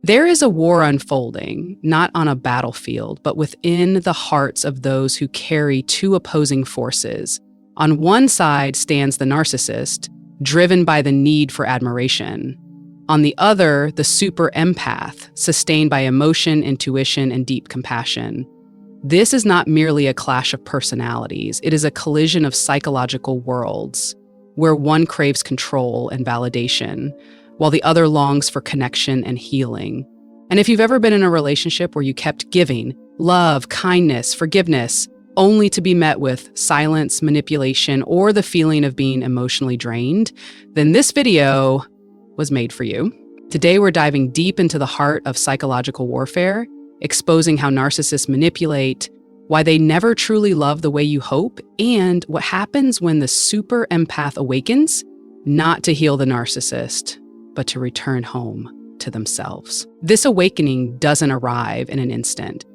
There is a war unfolding, not on a battlefield, but within the hearts of those who carry two opposing forces. On one side stands the narcissist, driven by the need for admiration. On the other, the super empath, sustained by emotion, intuition, and deep compassion. This is not merely a clash of personalities. It is a collision of psychological worlds, where one craves control and validation, while the other longs for connection and healing. And if you've ever been in a relationship where you kept giving love, kindness, forgiveness, only to be met with silence, manipulation, or the feeling of being emotionally drained, then this video was made for you. Today, we're diving deep into the heart of psychological warfare, exposing how narcissists manipulate, why they never truly love the way you hope, and what happens when the super empath awakens, not to heal the narcissist, but to return home to themselves. This awakening doesn't arrive in an instant.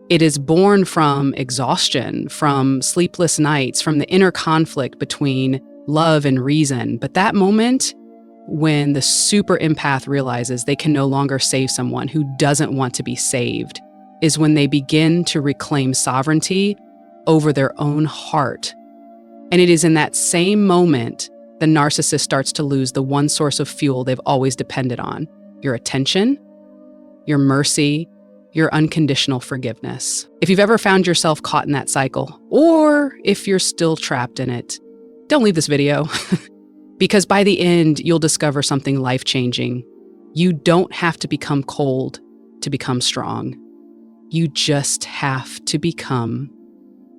It is born from exhaustion, from sleepless nights, from the inner conflict between love and reason. But that moment, when the super empath realizes they can no longer save someone who doesn't want to be saved, is when they begin to reclaim sovereignty over their own heart. And it is in that same moment the narcissist starts to lose the one source of fuel they've always depended on: your attention, your mercy, your unconditional forgiveness. If you've ever found yourself caught in that cycle, or if you're still trapped in it, don't leave this video. Because by the end, you'll discover something life-changing. You don't have to become cold to become strong. You just have to become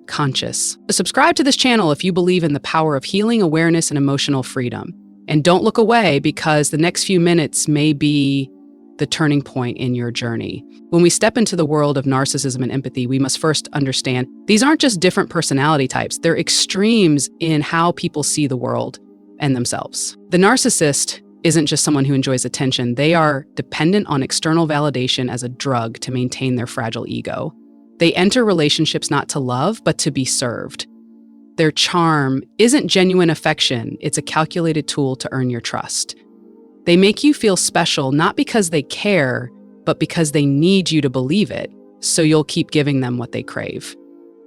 conscious. Subscribe to this channel if you believe in the power of healing, awareness, and emotional freedom. And don't look away, because the next few minutes may be the turning point in your journey. When we step into the world of narcissism and empathy, we must first understand these aren't just different personality types. They're extremes in how people see the world and themselves. The narcissist isn't just someone who enjoys attention. They are dependent on external validation as a drug to maintain their fragile ego. They enter relationships not to love, but to be served. Their charm isn't genuine affection. It's a calculated tool to earn your trust. They make you feel special, not because they care, but because they need you to believe it, so you'll keep giving them what they crave.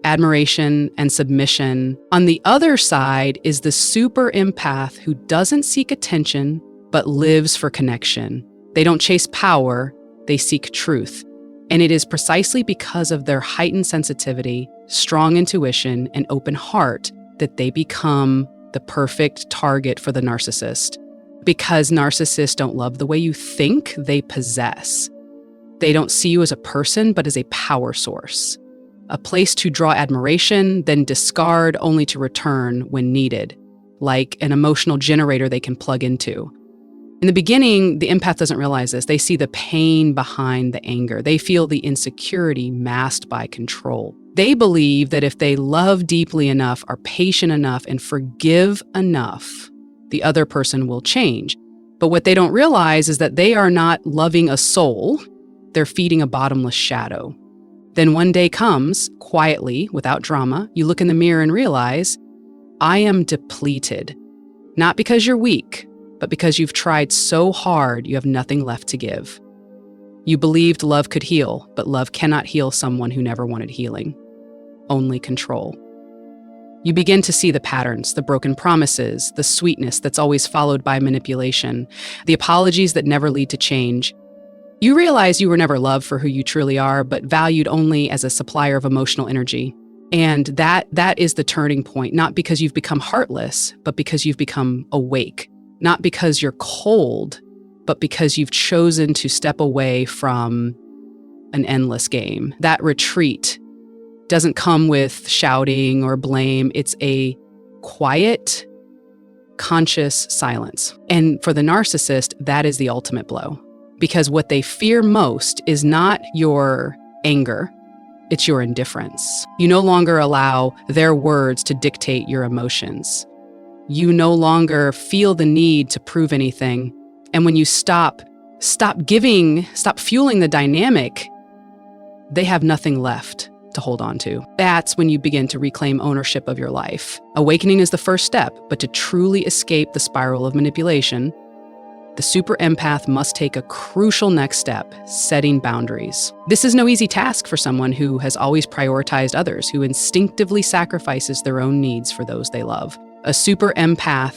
Admiration and submission. On the other side is the super empath who doesn't seek attention, but lives for connection. They don't chase power, they seek truth. And it is precisely because of their heightened sensitivity, strong intuition, and open heart that they become the perfect target for the narcissist. Because narcissists don't love the way you think, they possess. They don't see you as a person, but as a power source. A place to draw admiration, then discard only to return when needed, like an emotional generator they can plug into. In the beginning, the empath doesn't realize this. They see the pain behind the anger. They feel the insecurity masked by control. They believe that if they love deeply enough, are patient enough, and forgive enough, the other person will change. But what they don't realize is that they are not loving a soul. They're feeding a bottomless shadow. Then one day comes, quietly, without drama, you look in the mirror and realize, I am depleted. Not because you're weak, but because you've tried so hard you have nothing left to give. You believed love could heal, but love cannot heal someone who never wanted healing. Only control. You begin to see the patterns, the broken promises, the sweetness that's always followed by manipulation, the apologies that never lead to change. You realize you were never loved for who you truly are, but valued only as a supplier of emotional energy. And that is the turning point, not because you've become heartless, but because you've become awake. Not because you're cold, but because you've chosen to step away from an endless game. That retreat doesn't come with shouting or blame. It's a quiet, conscious silence. And for the narcissist, that is the ultimate blow. Because what they fear most is not your anger, it's your indifference. You no longer allow their words to dictate your emotions. You no longer feel the need to prove anything. And when you stop fueling the dynamic, they have nothing left to hold on to. That's when you begin to reclaim ownership of your life. Awakening is the first step, but to truly escape the spiral of manipulation, the super empath must take a crucial next step, setting boundaries. This is no easy task for someone who has always prioritized others, who instinctively sacrifices their own needs for those they love. A super empath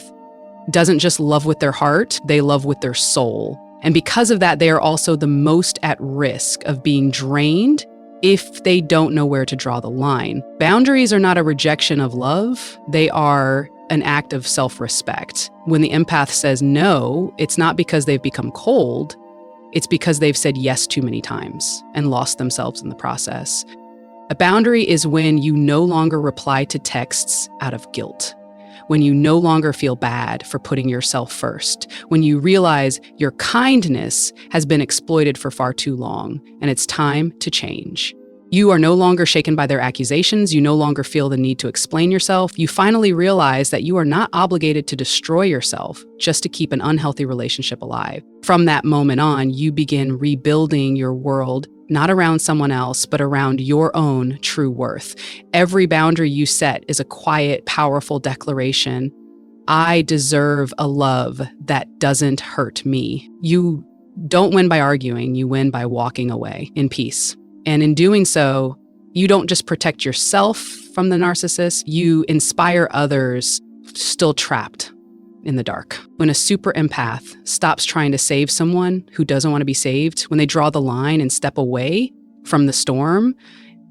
doesn't just love with their heart, they love with their soul. And because of that, they are also the most at risk of being drained if they don't know where to draw the line. Boundaries are not a rejection of love, they are an act of self-respect. When the empath says no, it's not because they've become cold, it's because they've said yes too many times and lost themselves in the process. A boundary is when you no longer reply to texts out of guilt, when you no longer feel bad for putting yourself first, when you realize your kindness has been exploited for far too long and it's time to change. You are no longer shaken by their accusations. You no longer feel the need to explain yourself. You finally realize that you are not obligated to destroy yourself just to keep an unhealthy relationship alive. From that moment on, you begin rebuilding your world, not around someone else, but around your own true worth. Every boundary you set is a quiet, powerful declaration. I deserve a love that doesn't hurt me. You don't win by arguing, you win by walking away in peace. And in doing so, you don't just protect yourself from the narcissist, you inspire others still trapped in the dark. When a super empath stops trying to save someone who doesn't want to be saved, when they draw the line and step away from the storm,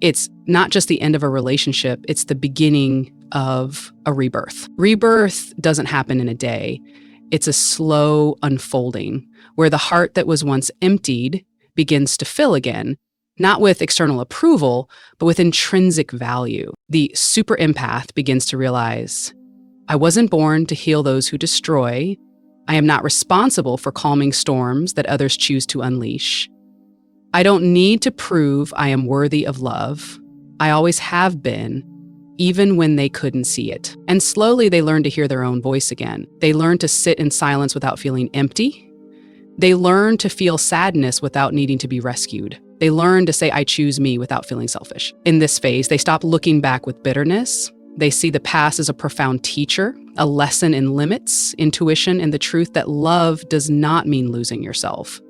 it's not just the end of a relationship, it's the beginning of a rebirth. Rebirth doesn't happen in a day. It's a slow unfolding where the heart that was once emptied begins to fill again, not with external approval, but with intrinsic value. The super empath begins to realize, I wasn't born to heal those who destroy. I am not responsible for calming storms that others choose to unleash. I don't need to prove I am worthy of love. I always have been, even when they couldn't see it. And slowly they learn to hear their own voice again. They learn to sit in silence without feeling empty. They learn to feel sadness without needing to be rescued. They learn to say, I choose me without feeling selfish. In this phase, they stop looking back with bitterness. They see the past as a profound teacher, a lesson in limits, intuition, and the truth that love does not mean losing yourself.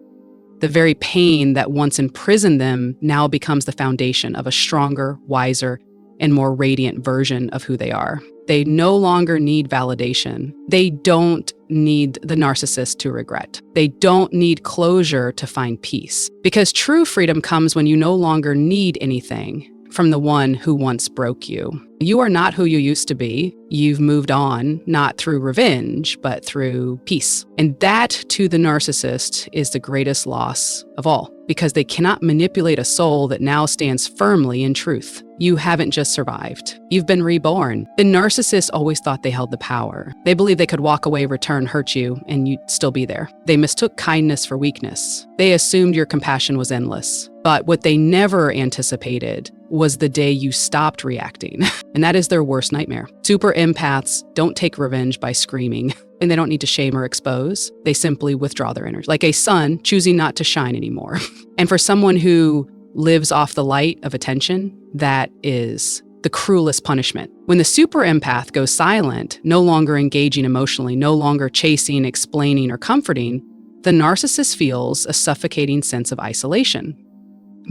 The very pain that once imprisoned them now becomes the foundation of a stronger, wiser, and more radiant version of who they are. They no longer need validation. They don't need the narcissist to regret. They don't need closure to find peace. Because true freedom comes when you no longer need anything from the one who once broke you. You are not who you used to be. You've moved on, not through revenge, but through peace. And that, to the narcissist, is the greatest loss of all, because they cannot manipulate a soul that now stands firmly in truth. You haven't just survived. You've been reborn. The narcissist always thought they held the power. They believed they could walk away, return, hurt you, and you'd still be there. They mistook kindness for weakness. They assumed your compassion was endless. But what they never anticipated was the day you stopped reacting. And that is their worst nightmare. Super empaths don't take revenge by screaming, and they don't need to shame or expose. They simply withdraw their energy, like a sun choosing not to shine anymore. And for someone who lives off the light of attention, that is the cruelest punishment. When the super empath goes silent, no longer engaging emotionally, no longer chasing, explaining, or comforting, the narcissist feels a suffocating sense of isolation.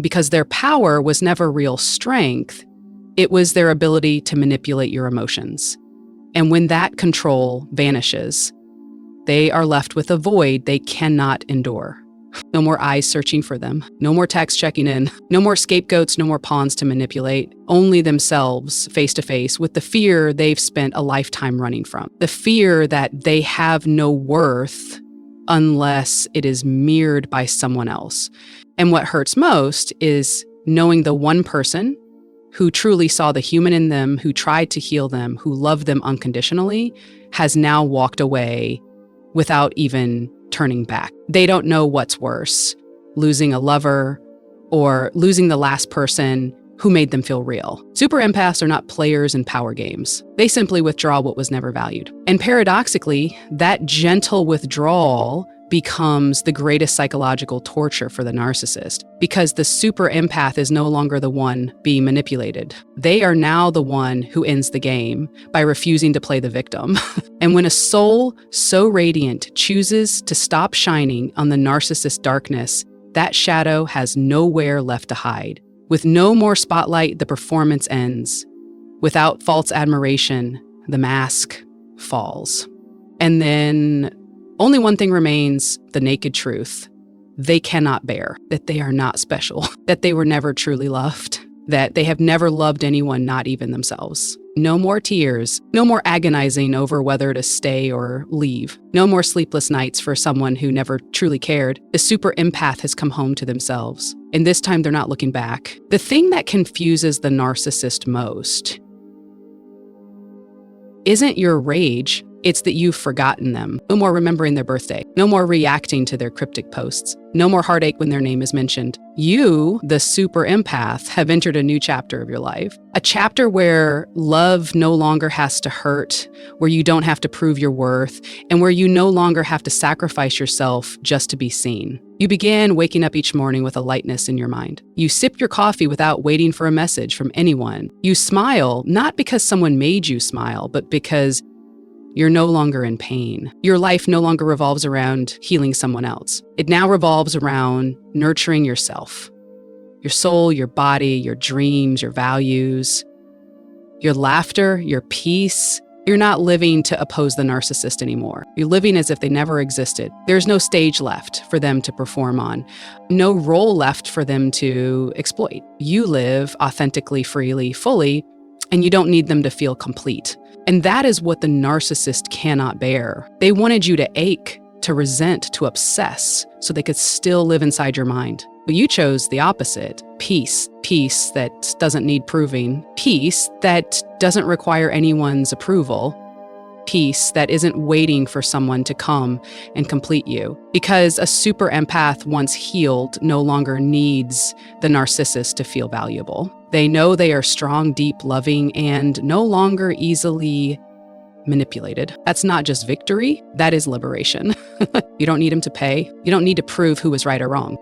Because their power was never real strength, it was their ability to manipulate your emotions. And when that control vanishes, they are left with a void they cannot endure. No more eyes searching for them, no more text checking in, no more scapegoats, no more pawns to manipulate, only themselves face to face with the fear they've spent a lifetime running from. The fear that they have no worth unless it is mirrored by someone else. And what hurts most is knowing the one person who truly saw the human in them, who tried to heal them, who loved them unconditionally, has now walked away without even turning back. They don't know what's worse, losing a lover or losing the last person who made them feel real. Super empaths are not players in power games. They simply withdraw what was never valued. And paradoxically, that gentle withdrawal becomes the greatest psychological torture for the narcissist, because the super empath is no longer the one being manipulated. They are now the one who ends the game by refusing to play the victim. And when a soul so radiant chooses to stop shining on the narcissist's darkness, that shadow has nowhere left to hide. With no more spotlight, the performance ends. Without false admiration, the mask falls. And then only one thing remains: the naked truth. They cannot bear that they are not special, that they were never truly loved, that they have never loved anyone, not even themselves. No more tears, no more agonizing over whether to stay or leave, no more sleepless nights for someone who never truly cared. The super empath has come home to themselves, and this time they're not looking back. The thing that confuses the narcissist most isn't your rage, it's that you've forgotten them. No more remembering their birthday. No more reacting to their cryptic posts. No more heartache when their name is mentioned. You, the super empath, have entered a new chapter of your life. A chapter where love no longer has to hurt, where you don't have to prove your worth, and where you no longer have to sacrifice yourself just to be seen. You begin waking up each morning with a lightness in your mind. You sip your coffee without waiting for a message from anyone. You smile, not because someone made you smile, but because you're no longer in pain. Your life no longer revolves around healing someone else. It now revolves around nurturing yourself, your soul, your body, your dreams, your values, your laughter, your peace. You're not living to oppose the narcissist anymore. You're living as if they never existed. There's no stage left for them to perform on, no role left for them to exploit. You live authentically, freely, fully, and you don't need them to feel complete. And that is what the narcissist cannot bear. They wanted you to ache, to resent, to obsess, so they could still live inside your mind. But you chose the opposite. Peace. Peace that doesn't need proving. Peace that doesn't require anyone's approval. Peace that isn't waiting for someone to come and complete you. Because a super empath, once healed, no longer needs the narcissist to feel valuable. They know they are strong, deep, loving, and no longer easily manipulated. That's not just victory, that is liberation. You don't need them to pay. You don't need to prove who was right or wrong.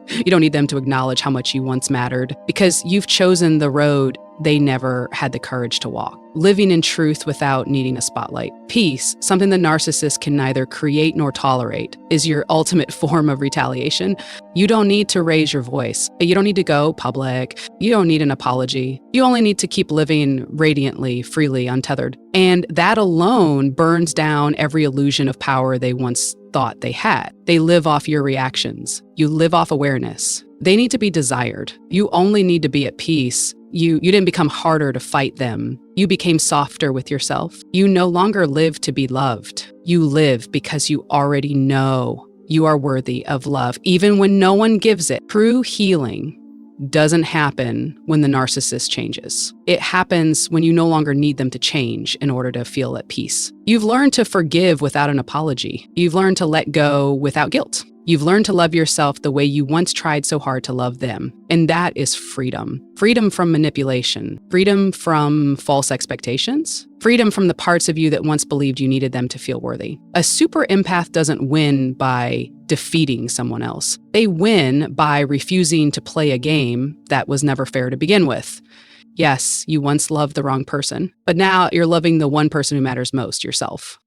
You don't need them to acknowledge how much you once mattered, because you've chosen the road they never had the courage to walk. Living in truth without needing a spotlight. Peace, something the narcissist can neither create nor tolerate, is your ultimate form of retaliation. You don't need to raise your voice. You don't need to go public. You don't need an apology. You only need to keep living radiantly, freely, untethered. And that alone burns down every illusion of power they once thought they had. They live off your reactions. You live off awareness. They need to be desired. You only need to be at peace. You didn't become harder to fight them. You became softer with yourself. You no longer live to be loved. You live because you already know you are worthy of love, even when no one gives it. True healing doesn't happen when the narcissist changes. It happens when you no longer need them to change in order to feel at peace. You've learned to forgive without an apology. You've learned to let go without guilt. You've learned to love yourself the way you once tried so hard to love them. And that is freedom. Freedom from manipulation. Freedom from false expectations. Freedom from the parts of you that once believed you needed them to feel worthy. A super empath doesn't win by defeating someone else. They win by refusing to play a game that was never fair to begin with. Yes, you once loved the wrong person, but now you're loving the one person who matters most, yourself.